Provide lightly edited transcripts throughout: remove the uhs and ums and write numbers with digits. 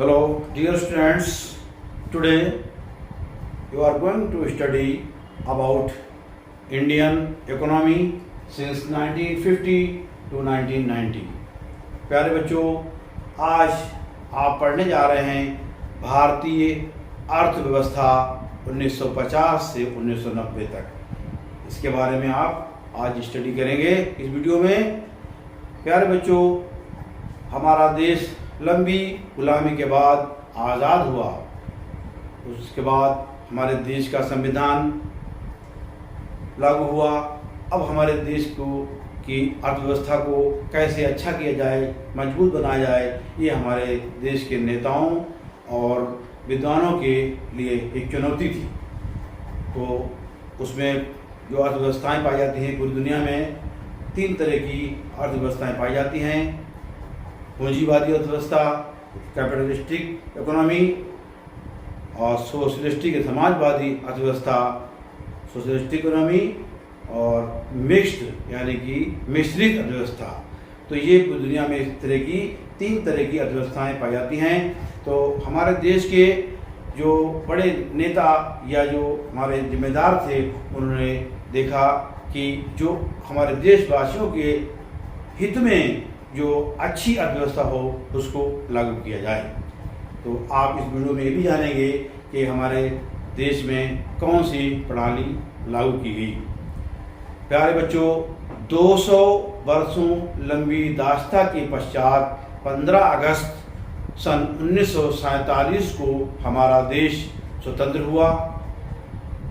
Hello, dear students. Today you are going to study about Indian economy since 1950 to 1990. प्यारे बच्चों, आज आप पढ़ने जा रहे हैं भारतीय अर्थव्यवस्था 1950 से 1990 तक। इसके बारे में आप आज स्टडी करेंगे इस वीडियो में। प्यारे बच्चों, हमारा देश लंबी गुलामी के बाद आज़ाद हुआ। उसके बाद हमारे देश का संविधान लागू हुआ। अब हमारे देश की अर्थव्यवस्था को कैसे अच्छा किया जाए, मजबूत बनाया जाए, ये हमारे देश के नेताओं और विद्वानों के लिए एक चुनौती थी। तो उसमें जो अर्थव्यवस्थाएं पाई जाती हैं पूरी दुनिया में, 3 तरह की अर्थव्यवस्थाएं पाई जाती हैं। पूंजीवादी अर्थव्यवस्था, कैपिटलिस्टिक इकोनॉमी, और सोशलिस्टिक समाजवादी अर्थव्यवस्था, सोशलिस्टिक इकोनॉमी, और मिक्स्ड यानी कि मिश्रित अर्थव्यवस्था। तो ये पूरी दुनिया में इस तरह की 3 तरह की अर्थव्यवस्थाएं पाई जाती हैं। तो हमारे देश के जो बड़े नेता या जो हमारे जिम्मेदार थे, उन्होंने देखा कि जो हमारे देशवासियों के हित में जो अच्छी अर्थव्यवस्था हो उसको लागू किया जाए। तो आप इस वीडियो में ये भी जानेंगे कि हमारे देश में कौन सी प्रणाली लागू की गई। प्यारे बच्चों, 200 वर्षों लंबी दास्ता के पश्चात 15 अगस्त सन 1947 को हमारा देश स्वतंत्र हुआ।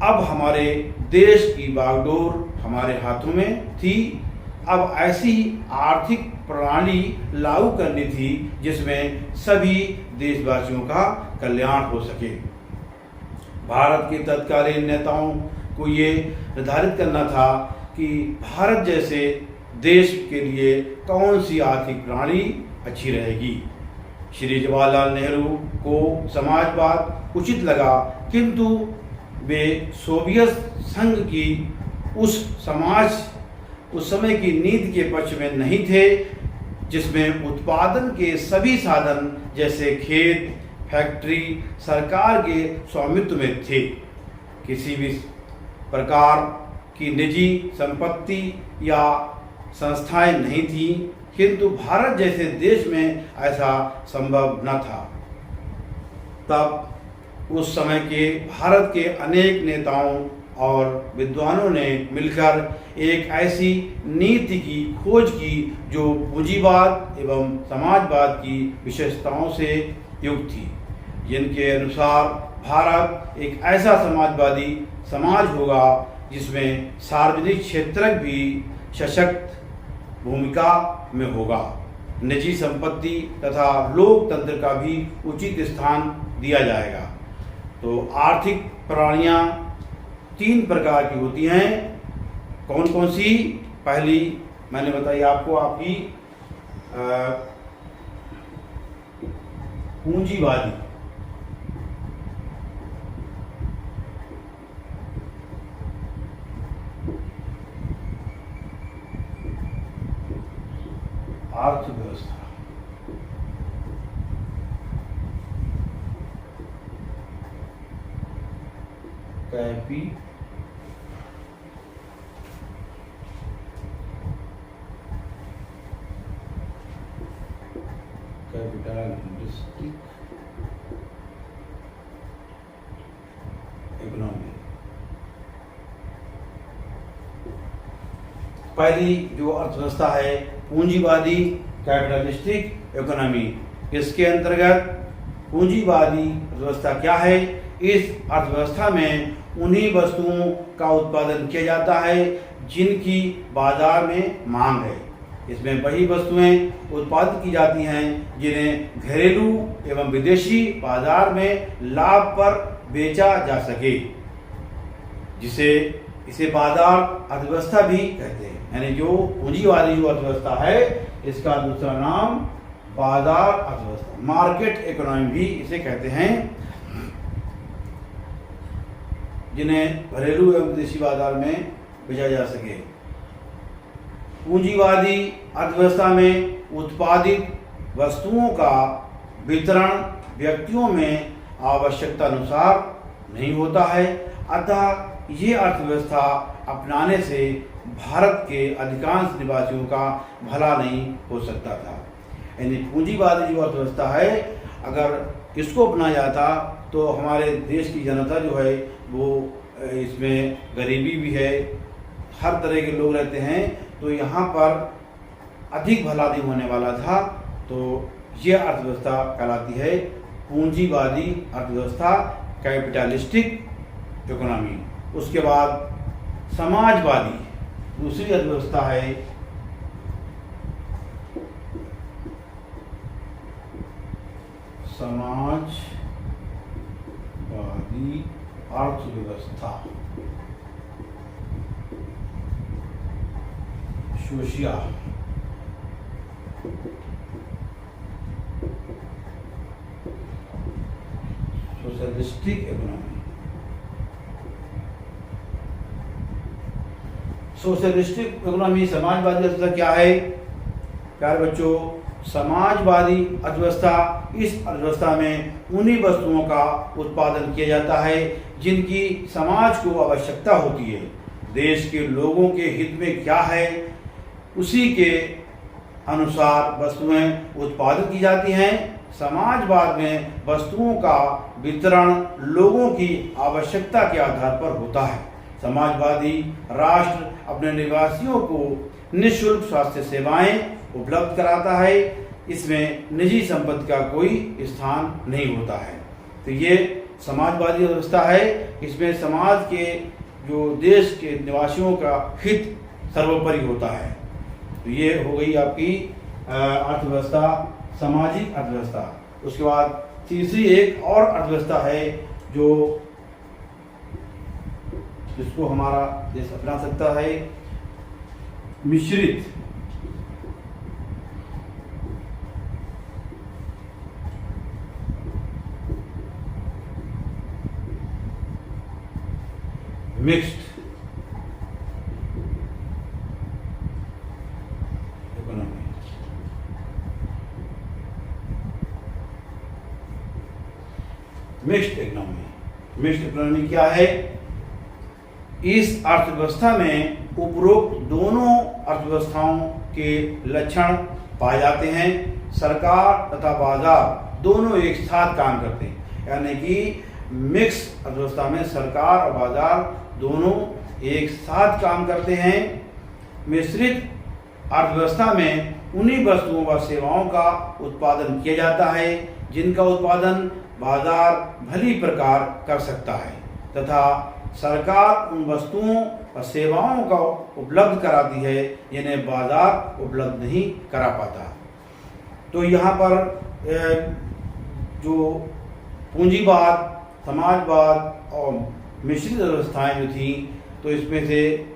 अब हमारे देश की बागडोर हमारे हाथों में थी। अब ऐसी आर्थिक प्रणाली लागू करनी थी जिसमें सभी देशवासियों का कल्याण हो सके। भारत के तत्कालीन नेताओं को ये निर्धारित करना था कि भारत जैसे देश के लिए कौन सी आर्थिक प्रणाली अच्छी रहेगी। श्री जवाहरलाल नेहरू को समाजवाद उचित लगा, किंतु वे सोवियत संघ की उस समय की नीति के पक्ष में नहीं थे जिसमें उत्पादन के सभी साधन जैसे खेत, फैक्ट्री सरकार के स्वामित्व में थे। किसी भी प्रकार की निजी संपत्ति या संस्थाएं नहीं थीं, किंतु भारत जैसे देश में ऐसा संभव न था। तब उस समय के भारत के अनेक नेताओं और विद्वानों ने मिलकर एक ऐसी नीति की खोज की जो पूंजीवाद एवं समाजवाद की विशेषताओं से युक्त थी, जिनके अनुसार भारत एक ऐसा समाजवादी समाज होगा जिसमें सार्वजनिक क्षेत्र भी सशक्त भूमिका में होगा, निजी संपत्ति तथा लोकतंत्र का भी उचित स्थान दिया जाएगा। तो आर्थिक प्रणालियाँ 3 प्रकार की होती हैं। कौन कौन सी? पहली मैंने बताई आपको, आपकी पूंजीवादी। अर्थव्यवस्था कैपिटलिस्टिक इकोनॉमी। पहली जो अर्थव्यवस्था है पूंजीवादी कैपिटलिस्टिक इकोनॉमी। इसके अंतर्गत पूंजीवादी अर्थव्यवस्था क्या है? इस अर्थव्यवस्था में उन्हीं वस्तुओं का उत्पादन किया जाता है जिनकी बाजार में मांग है। इसमें वही वस्तुएं उत्पादित की जाती हैं जिन्हें घरेलू एवं विदेशी बाजार में लाभ पर बेचा जा सके, इसे बाजार अर्थव्यवस्था भी कहते हैं। यानी जो पूंजीवादी जो अर्थव्यवस्था है, इसका दूसरा नाम बाजार अर्थव्यवस्था, मार्केट इकोनॉमी भी इसे कहते हैं, जिन्हें घरेलू एवं विदेशी बाजार में बेचा जा सके। पूंजीवादी अर्थव्यवस्था में उत्पादित वस्तुओं का वितरण व्यक्तियों में आवश्यकता अनुसार नहीं होता है। अतः ये अर्थव्यवस्था अपनाने से भारत के अधिकांश निवासियों का भला नहीं हो सकता था। यानी पूंजीवादी जो अर्थव्यवस्था है, अगर इसको अपनाया जाता तो हमारे देश की जनता जो है वो इसमें गरीबी भी है, हर तरह के लोग रहते हैं, तो यहाँ पर अधिक भला नहीं होने वाला था। तो ये अर्थव्यवस्था कहलाती है पूंजीवादी अर्थव्यवस्था, कैपिटलिस्टिक इकोनॉमी। उसके बाद समाजवादी दूसरी अर्थव्यवस्था है समाजवादी अर्थव्यवस्था, socialistic economy. Socialistic economy Samajwadi अर्थव्यवस्था क्या है प्यारे बच्चों? समाजवादी अर्थव्यवस्था, इस अर्थव्यवस्था में उन्हीं वस्तुओं का उत्पादन किया जाता है जिनकी समाज को आवश्यकता होती है। देश के लोगों के हित में क्या है उसी के अनुसार वस्तुएं उत्पादित की जाती हैं। समाजवाद में वस्तुओं का वितरण लोगों की आवश्यकता के आधार पर होता है। समाजवादी राष्ट्र अपने निवासियों को निःशुल्क स्वास्थ्य सेवाएं उपलब्ध कराता है। इसमें निजी संपत्ति का कोई स्थान नहीं होता है। तो ये समाजवादी व्यवस्था है। इसमें समाज के जो देश के निवासियों का हित सर्वोपरि होता है। तो ये हो गई आपकी अर्थव्यवस्था, सामाजिक अर्थव्यवस्था। उसके बाद तीसरी एक और अर्थव्यवस्था है जिसको हमारा देश अपना सकता है, मिश्रित मिक्स्ड इकोनॉमी। मिक्स्ड इकोनॉमी क्या है? इस अर्थव्यवस्था में उपरोक्त दोनों अर्थव्यवस्थाओं के लक्षण पाए जाते हैं। सरकार तथा बाजार दोनों एक साथ काम करते हैं। यानी कि मिक्स अर्थव्यवस्था में सरकार और बाजार दोनों एक साथ काम करते हैं। मिश्रित अर्थव्यवस्था में उन्हीं वस्तुओं व सेवाओं का उत्पादन किया जाता है जिनका उत्पादन बाजार भली प्रकार कर सकता है तथा सरकार उन वस्तुओं और सेवाओं का उपलब्ध कराती है जिन्हें बाजार उपलब्ध नहीं करा पाता। तो यहाँ पर जो पूंजीवाद, समाजवाद और मिश्रित अर्थव्यवस्थाएं जो थी, तो इसमें से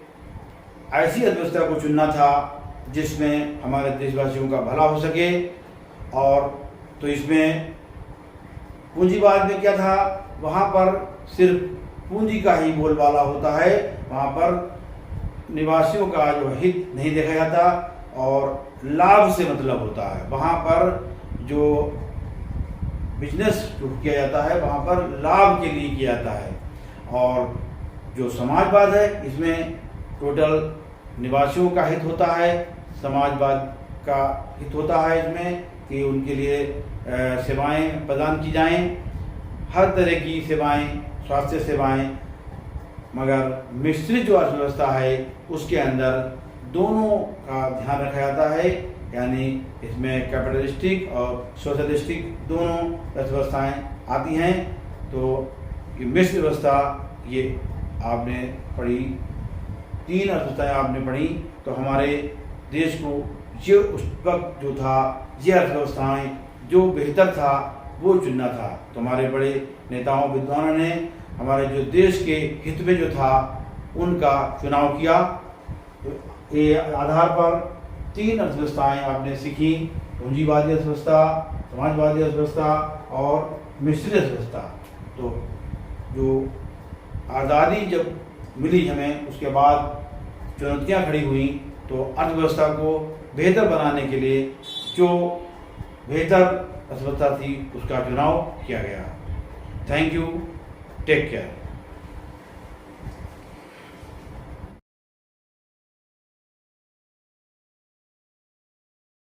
ऐसी अर्थव्यवस्था को चुनना था जिसमें हमारे देशवासियों का भला हो सके। और तो इसमें पूंजीवाद में क्या था, वहाँ पर सिर्फ पूंजी का ही बोलबाला होता है। वहाँ पर निवासियों का जो हित नहीं देखा जाता और लाभ से मतलब होता है। वहाँ पर जो बिजनेस किया जाता है वहाँ पर लाभ के लिए किया जाता है। और जो समाजवाद है इसमें टोटल निवासियों का हित होता है, समाजवाद का हित होता है इसमें कि उनके लिए सेवाएं प्रदान की जाएं, हर तरह की सेवाएं, स्वास्थ्य सेवाएं। मगर मिश्रित जो अर्थव्यवस्था है उसके अंदर दोनों का ध्यान रखा जाता है। यानी इसमें कैपिटलिस्टिक और सोशलिस्टिक दोनों अर्थव्यवस्थाएं आती हैं। तो ये मिश्र व्यवस्था ये आपने पढ़ी, 3 अर्थव्यवस्थाएं आपने पढ़ी। तो हमारे देश को ये उस वक्त जो था, ये अर्थव्यवस्थाएं जो बेहतर था वो चुनना था। तो हमारे बड़े नेताओं विद्वानों ने हमारे जो देश के हित में जो था उनका चुनाव किया। तो ये आधार पर 3 अर्थव्यवस्थाएं आपने सीखी, पूंजीवादी अर्थव्यवस्था, समाजवादी अर्थव्यवस्था और मिश्रित अर्थव्यवस्था। तो जो आज़ादी जब मिली हमें उसके बाद चुनौतियां खड़ी हुई, तो अर्थव्यवस्था को बेहतर बनाने के लिए जो बेहतर अस्पताल थी उसका चुनाव किया गया। Thank you, take care.